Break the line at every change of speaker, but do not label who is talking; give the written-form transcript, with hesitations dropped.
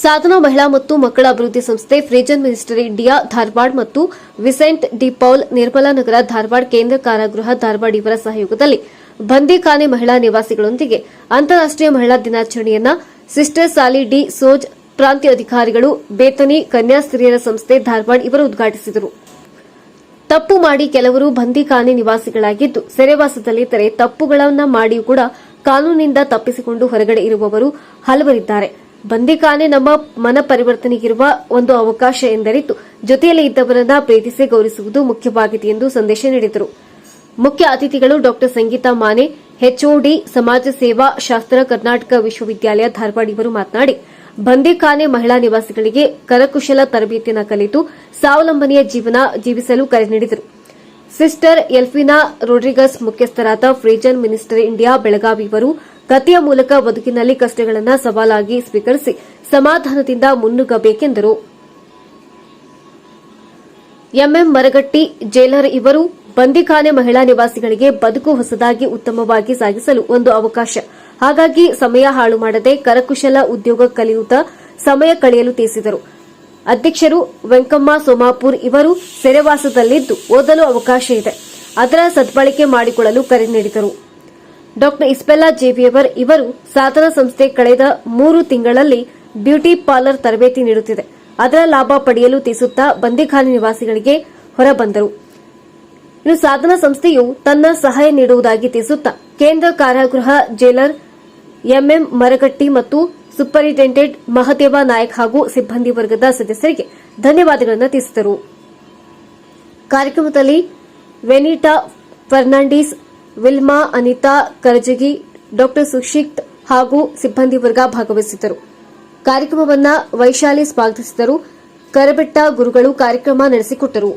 ಸಾಧನಾ ಮಹಿಳಾ ಮತ್ತು ಮಕ್ಕಳ ಅಭಿವೃದ್ಧಿ ಸಂಸ್ಥೆ ಫ್ರೀಜನ್ ಮಿನಿಸ್ಟರಿ ಇಂಡಿಯಾ ಧಾರವಾಡ ಮತ್ತು ವಿಸೆಂಟ್ ಡಿ ಪೌಲ್ ನಿರ್ಮಲಾ ನಗರ ಧಾರವಾಡ ಕೇಂದ್ರ ಕಾರಾಗೃಹ ಧಾರವಾಡ ಇವರ ಸಹಯೋಗದಲ್ಲಿ ಬಂದಿಖಾನೆ ಮಹಿಳಾ ನಿವಾಸಿಗಳೊಂದಿಗೆ ಅಂತಾರಾಷ್ಟೀಯ ಮಹಿಳಾ ದಿನಾಚರಣೆಯನ್ನು ಸಿಸ್ಟರ್ ಸಾಲಿ ಡಿ ಸೋಜ್ ಪ್ರಾಂತ್ಯ ಅಧಿಕಾರಿಗಳು ಬೇತನಿ ಕನ್ಯಾಸ್ತ್ರೀಯರ ಸಂಸ್ಥೆ ಧಾರವಾಡ ಇವರು ಉದ್ಘಾಟಿಸಿದರು. ತಪ್ಪು ಮಾಡಿ ಕೆಲವರು ಬಂದಿಖಾನೆ ನಿವಾಸಿಗಳಾಗಿದ್ದು ಸೆರೆವಾಸದಲ್ಲಿದ್ದರೆ ತಪ್ಪುಗಳನ್ನು ಮಾಡಿಯೂ ಕೂಡ ಕಾನೂನಿನಿಂದ ತಪ್ಪಿಸಿಕೊಂಡು ಹೊರಗಡೆ ಇರುವವರು ಹಲವರಿದ್ದಾರೆ. ಬಂದಿಖಾನೆ ನಮ್ಮ ಮನ ಪರಿವರ್ತನೆಗಿರುವ ಒಂದು ಅವಕಾಶ ಎಂದರಿತು ಜೊತೆಯಲ್ಲಿ ಇದ್ದವರನ್ನ ಪ್ರೀತಿಸಿ ಗೌರವಿಸುವುದು ಮುಖ್ಯವಾಗಿದೆ ಎಂದು ಸಂದೇಶ ನೀಡಿದರು. ಮುಖ್ಯ ಅತಿಥಿಗಳು ಡಾ ಸಂಗೀತಾ ಮಾನೆ, ಎಚ್ಒಡಿ ಸಮಾಜ ಸೇವಾ ಶಾಸ್ತ್ರ ಕರ್ನಾಟಕ ವಿಶ್ವವಿದ್ಯಾಲಯ ಧಾರವಾಡ ಇವರು ಮಾತನಾಡಿ ಬಂದಿಖಾನೆ ಮಹಿಳಾ ನಿವಾಸಿಗಳಿಗೆ ಕರಕುಶಲ ತರಬೇತಿಯನ್ನು ಕಲಿತು ಸ್ವಾವಲಂಬನೆಯ ಜೀವನ ಜೀವಿಸಲು ಕರೆ ನೀಡಿದರು. ಸಿಸ್ಟರ್ ಎಲ್ಫಿನಾ ರೋಡ್ರಿಗಸ್ ಮುಖ್ಯಸ್ಥರಾದ ಫ್ರೀಜನ್ ಮಿನಿಸ್ಟರಿ ಇಂಡಿಯಾ ಬೆಳಗಾವಿ ಇವರು ಕಥೆಯ ಮೂಲಕ ಬದುಕಿನಲ್ಲಿ ಕಷ್ಟಗಳನ್ನು ಸವಾಲಾಗಿ ಸ್ವೀಕರಿಸಿ ಸಮಾಧಾನದಿಂದ ಮುನ್ನುಗ್ಗಬೇಕೆಂದರು. ಎಂಎಂ ಮರಗಟ್ಟಿ ಜೇಲರ್ ಇವರು ಬಂದಿಖಾನೆ ಮಹಿಳಾ ನಿವಾಸಿಗಳಿಗೆ ಬದುಕು ಹೊಸದಾಗಿ ಉತ್ತಮವಾಗಿ ಸಾಗಿಸಲು ಒಂದು ಅವಕಾಶ. ಹಾಗಾಗಿ ಸಮಯ ಹಾಳು ಮಾಡದೆ ಕರಕುಶಲ ಉದ್ಯೋಗ ಕಲಿಯುತ್ತಾ ಸಮಯ ಕಳೆಯಲು ತಿಳಿಸಿದರು. ಅಧ್ಯಕ್ಷರು ವೆಂಕಮ್ಮ ಸೋಮಾಪುರ್ ಇವರು ಸೆರೆವಾಸದಲ್ಲಿದ್ದು ಓದಲು ಅವಕಾಶ ಇದೆ, ಅದರ ಸದ್ಬಳಕೆ ಮಾಡಿಕೊಳ್ಳಲು ಕರೆ ನೀಡಿದರು. ಡಾ ಇಸ್ಬೆಲ್ಲಾ ಜೇವಿಯವರ್ ಇವರು ಸಾಧನಾ ಸಂಸ್ಥೆ ಕಳೆದ 3 ತಿಂಗಳಲ್ಲಿ ಬ್ಯೂಟಿ ಪಾರ್ಲರ್ ತರಬೇತಿ ನೀಡುತ್ತಿದೆ, ಅದರ ಲಾಭ ಪಡೆಯಲು ತಿಳಿಸುತ್ತಾ ಬಂದಿಖಾನೆ ನಿವಾಸಿಗಳಿಗೆ ಹೊರಬಂದರು. ಇನ್ನು ಸಾಧನಾ ಸಂಸ್ಥೆಯು ತನ್ನ ಸಹಾಯ ನೀಡುವುದಾಗಿ ತಿಳಿಸುತ್ತಾ ಕೇಂದ್ರ ಕಾರಾಗೃಹ ಜೇಲರ್ ಎಂಎಂ ಮರಗಟ್ಟಿ ಮತ್ತು ಸೂಪರಿಂಟೆಂಡೆಂಟ್ ಮಹದೇವ ನಾಯಕ್ ಹಾಗೂ ಸಿಬ್ಬಂದಿ ವರ್ಗದ ಸದಸ್ಯರಿಗೆ ಧನ್ಯವಾದಗಳನ್ನು ತಿಳಿಸಿದರು. ಕಾರ್ಯಕ್ರಮದಲ್ಲಿ ವೆನಿಟಾ ಫರ್ನಾಂಡಿಸ್, ವಿಲ್ಮಾ ಅನಿತಾ ಕರಜಗಿ, ಡಾ ಸುಶಿಕ್ತ್ ಹಾಗೂ ಸಿಬ್ಬಂದಿ ವರ್ಗ ಭಾಗವಹಿಸಿದ್ದರು. ಕಾರ್ಯಕ್ರಮವನ್ನು ವೈಶಾಲಿ ಸ್ವಾಗತಿಸಿದರು. ಕರಬೆಟ್ಟ ಗುರುಗಳು ಕಾರ್ಯಕ್ರಮ ನಡೆಸಿಕೊಟ್ಟರು.